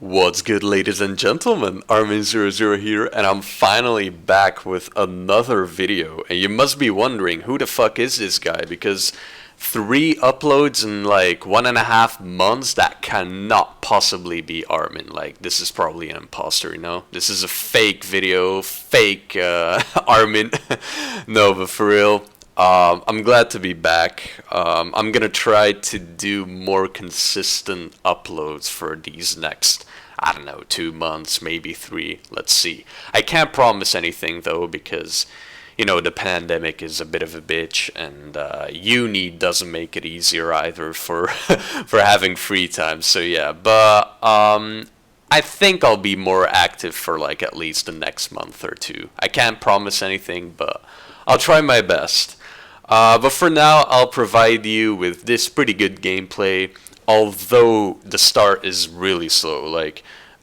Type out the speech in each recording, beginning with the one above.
What's good, ladies and gentlemen? Armin00 here, and I'm finally back with another video. And you must be wondering, who the fuck is this guy? Because 3 uploads in like 1.5 months, that cannot possibly be Armin. Like, this is probably an imposter, you know? This is a fake video, fake Armin. No, but for real. I'm glad to be back. I'm gonna try to do more consistent uploads for these next, I don't know, 2 months, maybe 3. Let's see. I can't promise anything though because, the pandemic is a bit of a bitch, and uni doesn't make it easier either for for having free time. So yeah, but I think I'll be more active for like at least the next month or two. I can't promise anything, but I'll try my best. But for now, I'll provide you with this pretty good gameplay, although the start is really slow. Like,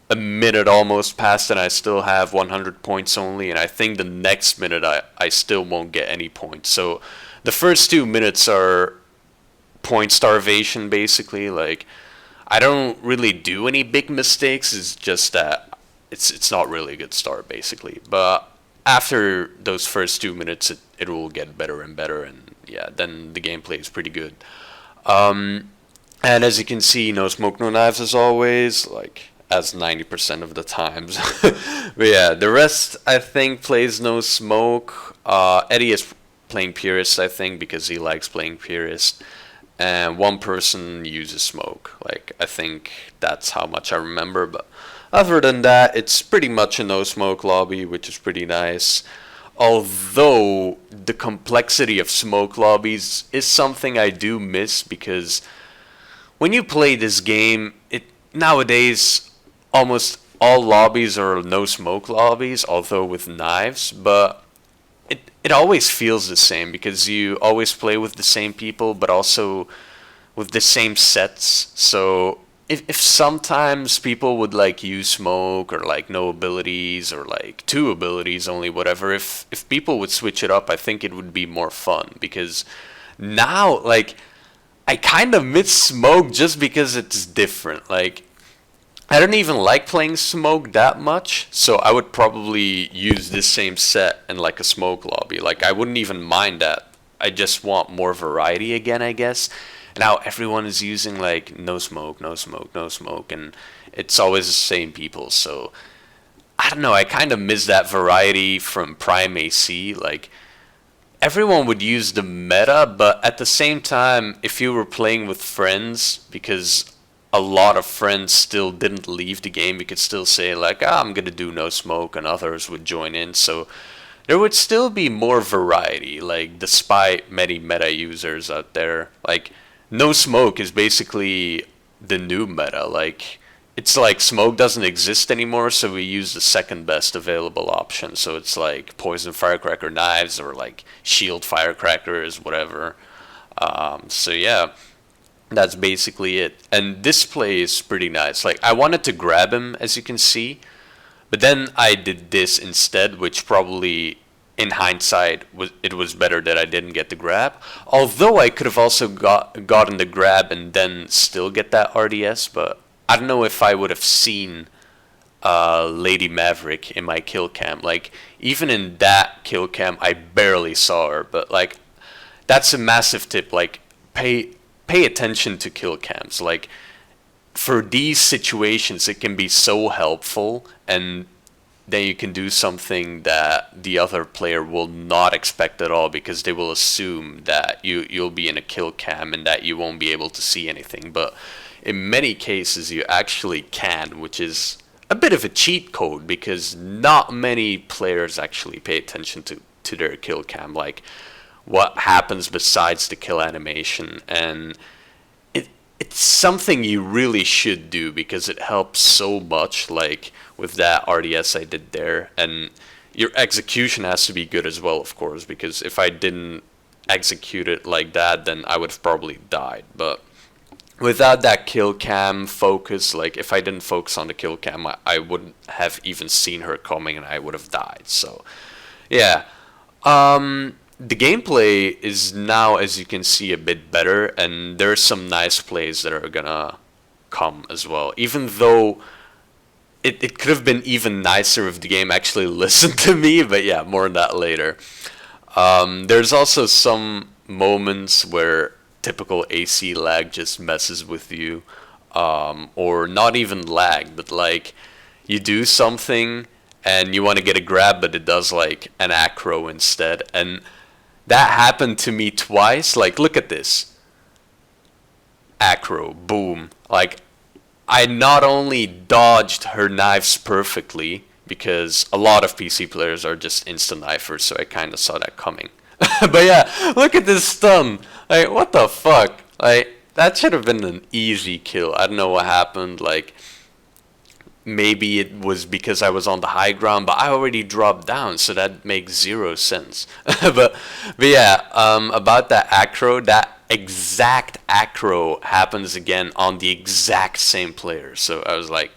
a minute almost passed and I still have 100 points only, and I think the next minute I still won't get any points. So the first 2 minutes are point starvation, basically. Like, I don't really do any big mistakes, it's just that it's not really a good start, basically. But after those first 2 minutes, it will get better and better, and yeah, then the gameplay is pretty good. And as you can see, no smoke, no knives as always, like as 90% of the times. But yeah, the rest I think plays no smoke. Eddie is playing purist, I think, because he likes playing purist. And one person uses smoke. Like, I think that's how much I remember, but other than that, it's pretty much a no smoke lobby, which is pretty nice. Although the complexity of smoke lobbies is something I do miss, because when you play this game, it nowadays almost all lobbies are no smoke lobbies, although with knives, but it always feels the same because you always play with the same people, but also with the same sets. So if sometimes people would like use smoke or like no abilities or like 2 abilities only, whatever, if people would switch it up, I think it would be more fun, because now, like, I kind of miss smoke just because it's different. Like, I don't even like playing smoke that much, so I would probably use this same set in like a smoke lobby. Like, I wouldn't even mind that. I just want more variety again, I guess. Now everyone is using like no smoke, no smoke, no smoke, and it's always the same people. So I don't know. I kind of miss that variety from Prime AC. Like, everyone would use the meta, but at the same time, if you were playing with friends, because a lot of friends still didn't leave the game, you could still say like, I'm gonna do no smoke, and others would join in. So there would still be more variety, like, despite many meta users out there. Like, no smoke is basically the new meta. Like, it's like smoke doesn't exist anymore, so we use the second best available option. So it's like poison firecracker knives or like shield firecrackers, whatever. So yeah, that's basically it. And this play is pretty nice. Like, I wanted to grab him, as you can see, but then I did this instead, which probably, in hindsight, was better that I didn't get the grab. Although I could have also gotten the grab and then still get that RDS, but I don't know if I would have seen Lady Maverick in my kill cam. Like, even in that kill cam, I barely saw her. But like, that's a massive tip. Like, pay attention to kill cams. Like, for these situations, it can be so helpful, and then you can do something that the other player will not expect at all, because they will assume that you'll be in a kill cam and that you won't be able to see anything. But in many cases you actually can, which is a bit of a cheat code, because not many players actually pay attention to their kill cam, like what happens besides the kill animation. And it's something you really should do, because it helps so much, like with that RDS I did there. And your execution has to be good as well, of course, because if I didn't execute it like that, then I would have probably died. But without that kill cam focus, like if I didn't focus on the kill cam, I wouldn't have even seen her coming and I would have died. So yeah, the gameplay is now, as you can see, a bit better, and there's some nice plays that are gonna come as well. Even though it could have been even nicer if the game actually listened to me, but yeah, more on that later. There's also some moments where typical AC lag just messes with you, or not even lag, but like you do something and you want to get a grab, but it does like an acro instead, and that happened to me twice. Like, look at this. Acro, boom. Like, I not only dodged her knives perfectly, because a lot of PC players are just instant knifers, so I kind of saw that coming. But yeah, look at this stun. Like, what the fuck? Like, that should have been an easy kill. I don't know what happened. Like, maybe it was because I was on the high ground, but I already dropped down, so that makes zero sense. But yeah, about that acro, that exact acro happens again on the exact same player. So I was like,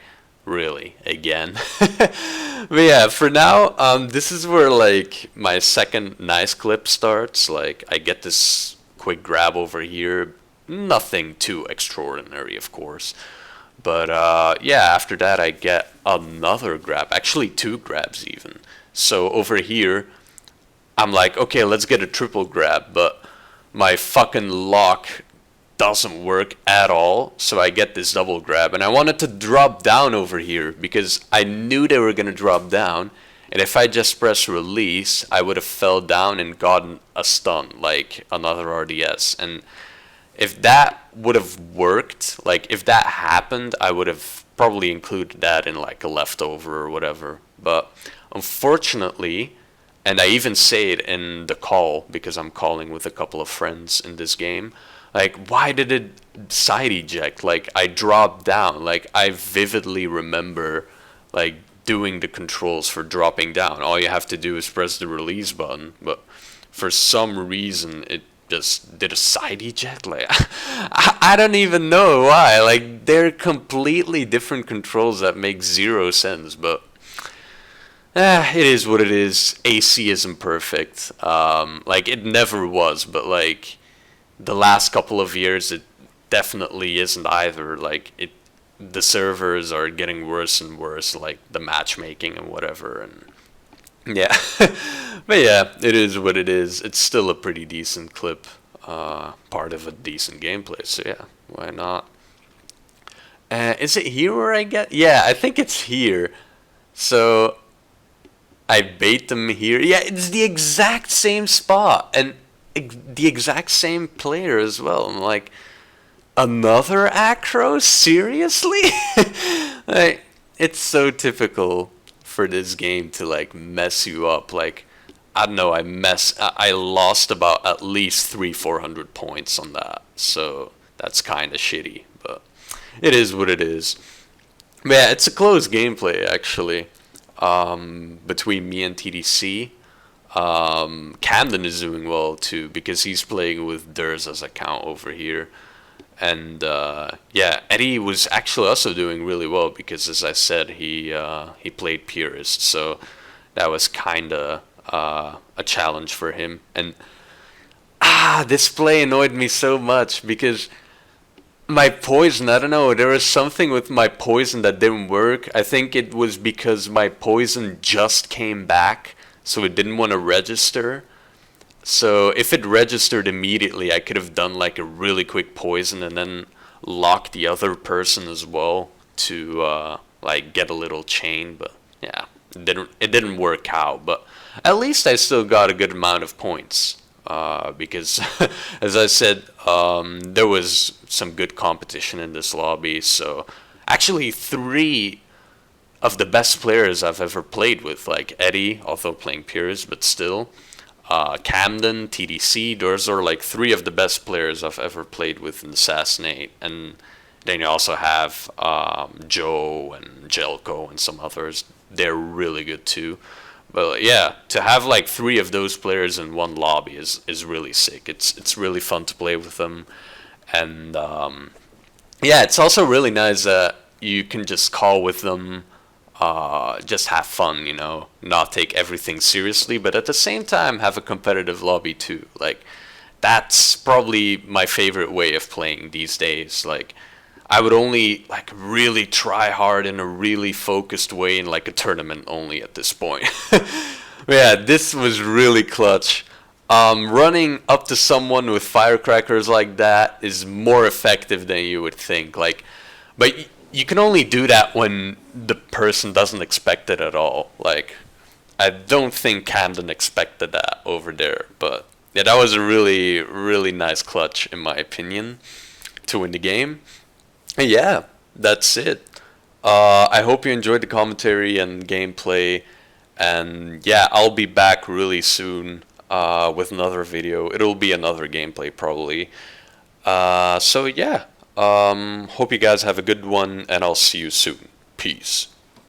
really, again? But yeah, for now, this is where like my second nice clip starts. Like, I get this quick grab over here, nothing too extraordinary, of course. But yeah, after that I get another grab, actually two grabs even. So over here, I'm like, okay, let's get a triple grab, but my fucking lock doesn't work at all, so I get this double grab, and I wanted to drop down over here because I knew they were gonna drop down, and if I just press release, I would have fell down and gotten a stun, like another RDS, and if that would have worked, like if that happened, I would have probably included that in like a leftover or whatever. But unfortunately, and I even say it in the call because I'm calling with a couple of friends in this game, like, why did it side eject? Like, I dropped down. Like, I vividly remember like doing the controls for dropping down. All you have to do is press the release button, but for some reason it just did a side eject. Like, I don't even know why. Like, they're completely different controls that make zero sense, but it is what it is. AC isn't perfect. Like, it never was, but like the last couple of years it definitely isn't either. Like, the servers are getting worse and worse, like the matchmaking and whatever, and yeah. But yeah, it is what it is. It's still a pretty decent clip, part of a decent gameplay, so yeah, why not? Is it here where I get? Yeah, I think it's here. So I bait them here. Yeah, it's the exact same spot, and the exact same player as well. I'm like, another acro? Seriously? Like, it's so typical for this game to like mess you up. Like, I don't know, I lost about at least 300-400 points on that, so that's kind of shitty, but it is what it is. But yeah, it's a close gameplay actually, between me and TDC. Camden is doing well too because he's playing with Durza's account over here. And yeah, Eddie was actually also doing really well because, as I said, he played Purist, so that was kind of a challenge for him. And this play annoyed me so much because my poison, I don't know, there was something with my poison that didn't work. I think it was because my poison just came back, so it didn't want to register. So if it registered immediately, I could have done like a really quick poison and then lock the other person as well to like get a little chain. But yeah, it didn't work out. But at least I still got a good amount of points because, as I said, there was some good competition in this lobby. So actually, 3 of the best players I've ever played with, like Eddie, although playing Pures, but still. Camden, TDC, those are like 3 of the best players I've ever played with in xLenae. And then you also have Joe and Jelko and some others. They're really good too. But yeah, to have like 3 of those players in one lobby is really sick. It's really fun to play with them. And yeah, it's also really nice that you can just call with them, just have fun, you know, not take everything seriously, but at the same time have a competitive lobby too. Like, that's probably my favorite way of playing these days. Like, I would only like really try hard in a really focused way in like a tournament only at this point. Yeah, this was really clutch. Running up to someone with firecrackers like that is more effective than you would think. Like, but you can only do that when the person doesn't expect it at all. Like, I don't think Camden expected that over there. But yeah, that was a really, really nice clutch in my opinion to win the game. And yeah, that's it. I hope you enjoyed the commentary and gameplay. And yeah, I'll be back really soon with another video. It'll be another gameplay probably. So yeah, hope you guys have a good one, and I'll see you soon. Peace.